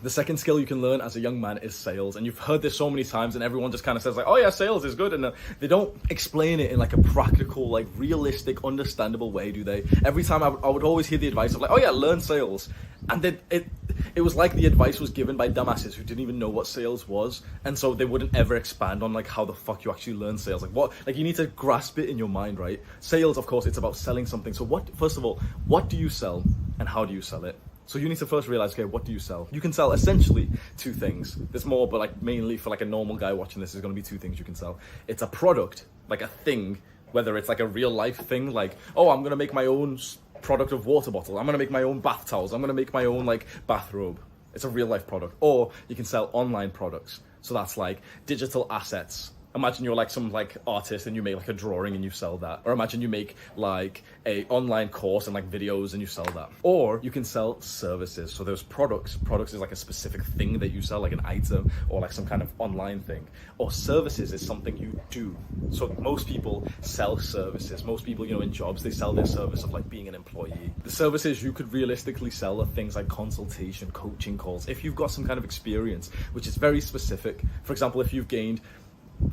The second skill you can learn as a young man is sales. And you've heard this so many times, and everyone just kind of says like, oh yeah, sales is good. And they don't explain it in like a practical, like realistic, understandable way, do they? Every time I would always hear the advice of like, oh yeah, learn sales. And then it was like the advice was given by dumbasses who didn't even know what sales was. And so they wouldn't ever expand on like how the fuck you actually learn sales. Like you need to grasp it in your mind, right? Sales, of course, it's about selling something. So first of all, what do you sell and how do you sell it? So you need to first realize, okay, what do you sell? You can sell essentially two things. There's more, but like mainly for like a normal guy watching this, there's going to be two things you can sell. It's a product, like a thing, whether it's like a real life thing, like, oh, I'm going to make my own product of water bottle. I'm going to make my own bath towels. I'm going to make my own like bathrobe. It's a real life product. Or you can sell online products. So that's like digital assets. Imagine you're like some like artist and you make like a drawing and you sell that. Or imagine you make like a online course and like videos and you sell that. Or you can sell services. So there's products. Products is like a specific thing that you sell, like an item or like some kind of online thing. Or services is something you do. So most people sell services. Most people, you know, in jobs, they sell their service of like being an employee. The services you could realistically sell are things like consultation, coaching calls. If you've got some kind of experience, which is very specific. For example, if you've gained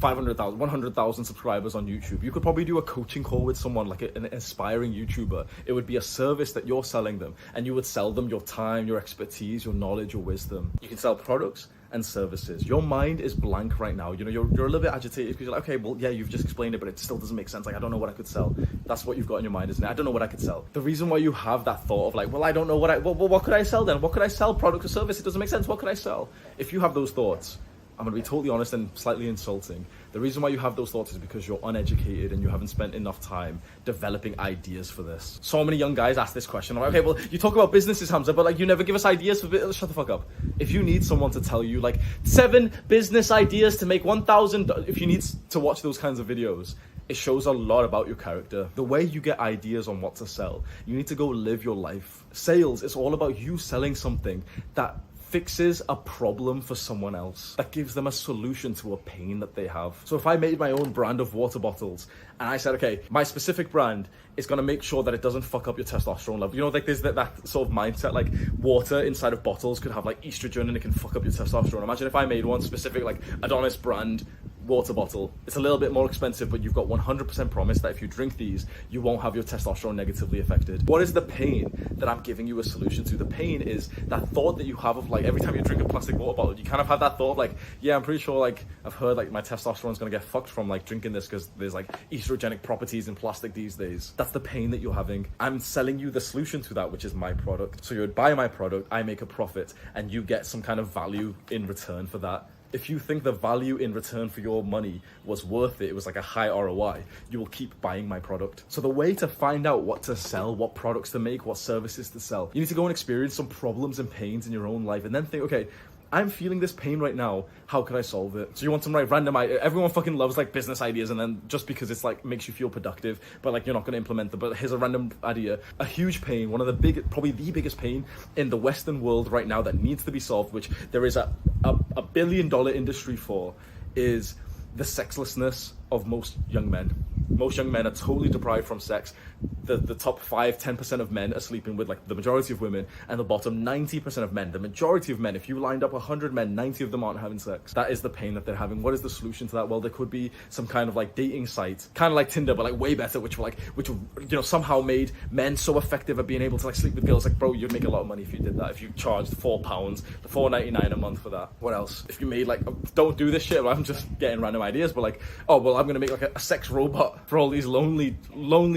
500,000, 100,000 subscribers on YouTube, you could probably do a coaching call with someone like an aspiring YouTuber. It would be a service that you're selling them, and you would sell them your time, your expertise, your knowledge, your wisdom. You can sell products and services. Your mind is blank right now. You know, you're a little bit agitated because you're like, okay, well, yeah, you've just explained it, but it still doesn't make sense. Like, I don't know what I could sell. That's what you've got in your mind, isn't it? I don't know what I could sell. The reason why you have that thought of like, well, I don't know what could I sell then? What could I sell? Product or service? It doesn't make sense. What could I sell? If you have those thoughts, I'm going to be totally honest and slightly insulting. The reason why you have those thoughts is because you're uneducated and you haven't spent enough time developing ideas for this. So many young guys ask this question. I'm like, okay, well, you talk about businesses, Hamza, but like you never give us ideas for business. Shut the fuck up. If you need someone to tell you like 7 business ideas to make 1,000, if you need to watch those kinds of videos, it shows a lot about your character. The way you get ideas on what to sell, you need to go live your life. Sales is all about you selling something that fixes a problem for someone else, that gives them a solution to a pain that they have. So if I made my own brand of water bottles and I said, okay, my specific brand is going to make sure that it doesn't fuck up your testosterone level. You know, like there's that sort of mindset, like water inside of bottles could have like estrogen and it can fuck up your testosterone. Imagine if I made one specific like Adonis brand water bottle. It's a little bit more expensive, but you've got 100% promise that if you drink these, you won't have your testosterone negatively affected. What is the pain that I'm giving you a solution to? The pain is that thought that you have of like, every time you drink a plastic water bottle, you kind of have that thought of like, yeah, I'm pretty sure like, I've heard like my testosterone's gonna get fucked from like drinking this because there's like estrogenic properties in plastic these days. That's the pain that you're having. I'm selling you the solution to that, which is my product. So you would buy my product, I make a profit, and you get some kind of value in return for that. If you think the value in return for your money was worth it, it was like a high ROI, you will keep buying my product. So the way to find out what to sell, what products to make, what services to sell, you need to go and experience some problems and pains in your own life and then think, okay, I'm feeling this pain right now, how could I solve it? So you want some like random idea. Everyone fucking loves like business ideas, and then just because it's like makes you feel productive, but like you're not going to implement them. But here's a random idea. A huge pain, one of the probably the biggest pain in the Western world right now that needs to be solved, which there is a $1 billion industry for, is the sexlessness of most young men. Most young men are totally deprived from sex. The top 5-10% of men are sleeping with like the majority of women, and the bottom 90% of men, the majority of men, if you lined up 100 men, 90 of them aren't having sex. That is the pain that they're having. What is the solution to that? Well, there could be some kind of like dating site, kind of like Tinder, but like way better, which you know, somehow made men so effective at being able to like sleep with girls. Like, bro, you'd make a lot of money if you did that. If you charged £4, $4.99 a month for that. What else? If you made like, don't do this shit, I'm just getting random ideas, but like, oh, well, I'm gonna make like a sex robot for all these lonely,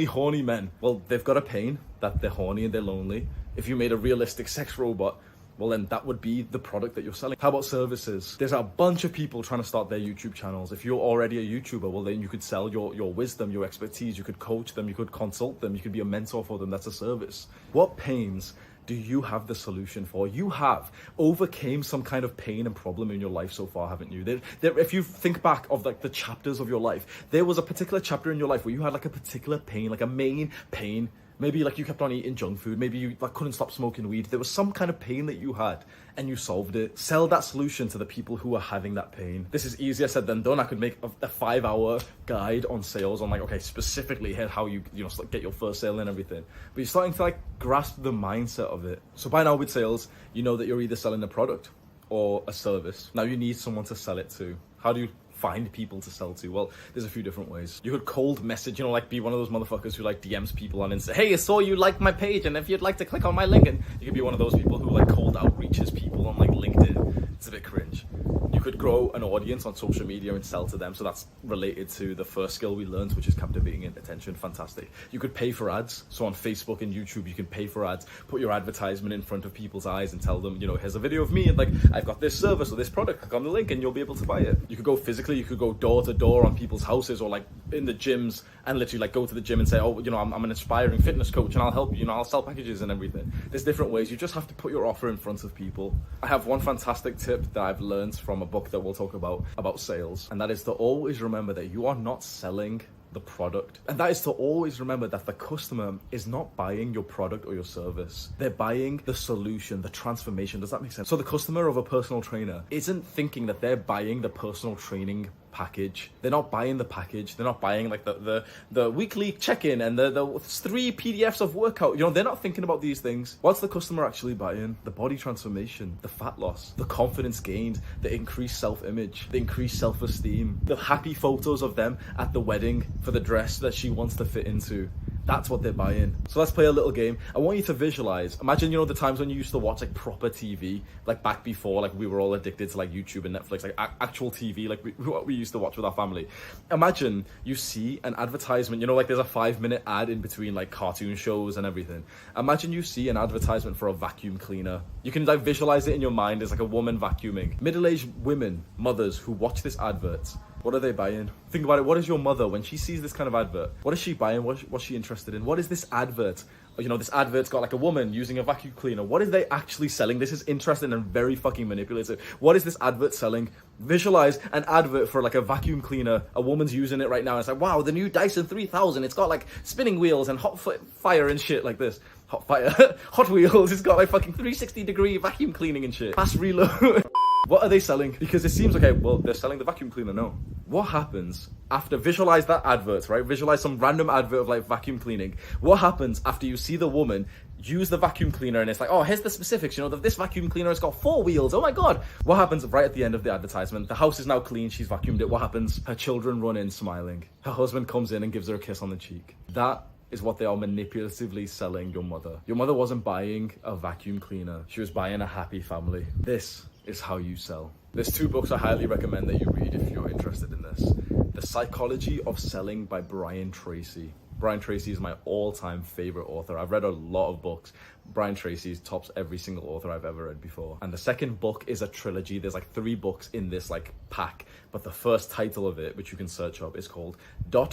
horny men. Well, they've got a pain that they're horny and they're lonely. If you made a realistic sex robot, well then that would be the product that you're selling. How about services? There's a bunch of people trying to start their YouTube channels. If you're already a YouTuber, well then you could sell your wisdom, your expertise, you could coach them, you could consult them, you could be a mentor for them. That's a service. What pains do you have the solution for? You have overcame some kind of pain and problem in your life so far, haven't you? If you think back of like the chapters of your life, there was a particular chapter in your life where you had like a particular pain, like a main pain, Maybe like you kept on eating junk food. Maybe you like couldn't stop smoking weed. There was some kind of pain that you had and you solved it. Sell that solution to the people who are having that pain. This is easier said than done. I could make a 5-hour guide on sales on like, okay, specifically here's how you get your first sale and everything. But you're starting to like grasp the mindset of it. So by now with sales, you know that you're either selling a product or a service. Now you need someone to sell it to. How do you find people to sell to? Well, there's a few different ways. You could cold message, like be one of those motherfuckers who like DMs people on Insta. Hey, I saw you liked my page, and if you'd like to click on my link, and you could be one of those people who like cold outreaches people on like LinkedIn. It's a bit cringe. You could grow an audience on social media and sell to them. So that's related to the first skill we learned, which is captivating attention. Fantastic. You could pay for ads. So on Facebook and YouTube, you can pay for ads, put your advertisement in front of people's eyes and tell them, here's a video of me and like, I've got this service or this product, click on the link and you'll be able to buy it. You could go physically, you could go door to door on people's houses or like in the gyms and literally like go to the gym and say, oh, I'm an inspiring fitness coach and I'll help you, I'll sell packages and everything. There's different ways. You just have to put your offer in front of people. I have one fantastic tip that I've learned from a book that we'll talk about sales, and that is to always remember that you are not selling the product, and that is to always remember that the customer is not buying your product or your service. They're buying the solution, the transformation. Does that make sense? So the customer of a personal trainer isn't thinking that they're buying the personal training package. They're not buying the package. They're not buying like the weekly check-in and the 3 PDFs of workout. They're not thinking about these things. What's the customer actually buying? The body transformation, the fat loss, the confidence gained, the increased self-image, the increased self-esteem, the happy photos of them at the wedding for the dress that she wants to fit into. That's what they're buying. So let's play a little game. I want you to visualize. Imagine, the times when you used to watch like proper TV, like back before, like we were all addicted to like YouTube and Netflix, like actual TV, like what we used to watch with our family. Imagine you see an advertisement, like there's a 5-minute ad in between like cartoon shows and everything. Imagine you see an advertisement for a vacuum cleaner. You can like visualize it in your mind as like a woman vacuuming. Middle-aged women, mothers who watch this advert. What are they buying? Think about it. What is your mother, when she sees this kind of advert, what is she buying? What's she interested in? What is this advert? This advert's got like a woman using a vacuum cleaner. What is they actually selling? This is interesting and very fucking manipulative. What is this advert selling? Visualize an advert for like a vacuum cleaner. A woman's using it right now. And it's like, wow, the new Dyson 3000. It's got like spinning wheels and hot fire and shit like this. Hot fire. Hot Wheels. It's got like fucking 360-degree vacuum cleaning and shit. Fast reload. What are they selling? Because it seems, okay, well, they're selling the vacuum cleaner. No. What happens after, visualize that advert, right? Visualize some random advert of like vacuum cleaning. What happens after you see the woman use the vacuum cleaner and it's like, oh, here's the specifics, this vacuum cleaner has got 4 wheels. Oh my God. What happens right at the end of the advertisement? The house is now clean. She's vacuumed it. What happens? Her children run in smiling. Her husband comes in and gives her a kiss on the cheek. That is what they are manipulatively selling your mother. Your mother wasn't buying a vacuum cleaner. She was buying a happy family. This is how you sell. There's 2 books I highly recommend that you read if you're interested in this. The Psychology of Selling by Brian Tracy. Brian Tracy is my all-time favorite author. I've read a lot of books. Brian Tracy tops every single author I've ever read before. And the second book is a trilogy. There's like 3 books in this like pack. But the first title of it, which you can search up, is called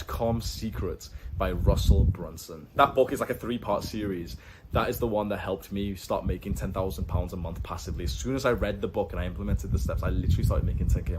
.com Secrets by Russell Brunson. That book is like a 3-part series. That is the one that helped me start making £10,000 a month passively. As soon as I read the book and I implemented the steps, I literally started making 10K.